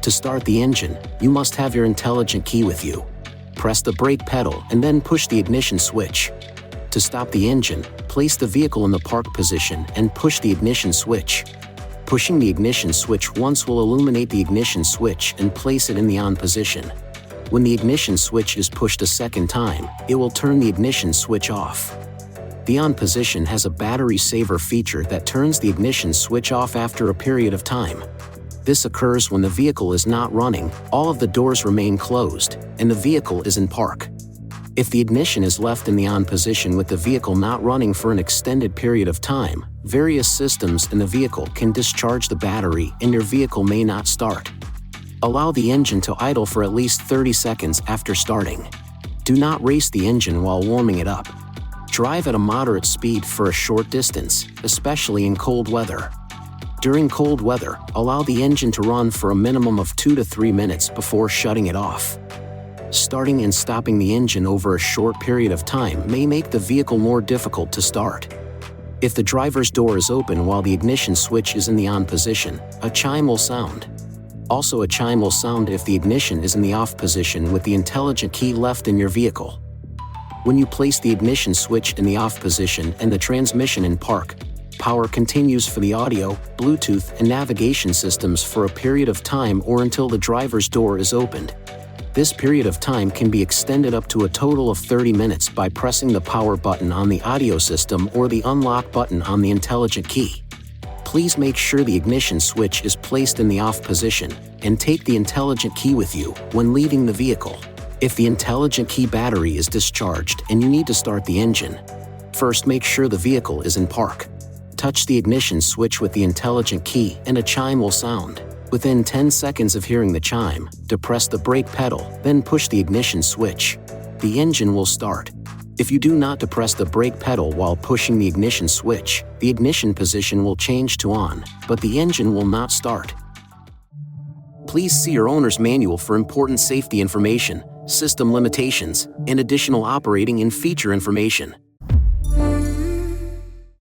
To start the engine, you must have your intelligent key with you. Press the brake pedal and then push the ignition switch. To stop the engine, place the vehicle in the park position and push the ignition switch. Pushing the ignition switch once will illuminate the ignition switch and place it in the on position. When the ignition switch is pushed a second time, it will turn the ignition switch off. The on position has a battery saver feature that turns the ignition switch off after a period of time. This occurs when the vehicle is not running, all of the doors remain closed, and the vehicle is in park. If the ignition is left in the on position with the vehicle not running for an extended period of time, various systems in the vehicle can discharge the battery and your vehicle may not start. Allow the engine to idle for at least 30 seconds after starting. Do not race the engine while warming it up. Drive at a moderate speed for a short distance, especially in cold weather. During cold weather, allow the engine to run for a minimum of 2 to 3 minutes before shutting it off. Starting and stopping the engine over a short period of time may make the vehicle more difficult to start. If the driver's door is open while the ignition switch is in the on position, a chime will sound. Also, a chime will sound if the ignition is in the off position with the intelligent key left in your vehicle. When you place the ignition switch in the off position and the transmission in park, power continues for the audio, Bluetooth, and navigation systems for a period of time or until the driver's door is opened. This period of time can be extended up to a total of 30 minutes by pressing the power button on the audio system or the unlock button on the intelligent key. Please make sure the ignition switch is placed in the off position, and take the intelligent key with you when leaving the vehicle. If the intelligent key battery is discharged and you need to start the engine, first make sure the vehicle is in park. Touch the ignition switch with the intelligent key and a chime will sound. Within 10 seconds of hearing the chime, depress the brake pedal, then push the ignition switch. The engine will start. If you do not depress the brake pedal while pushing the ignition switch, the ignition position will change to on, but the engine will not start. Please see your owner's manual for important safety information, system limitations, and additional operating and feature information.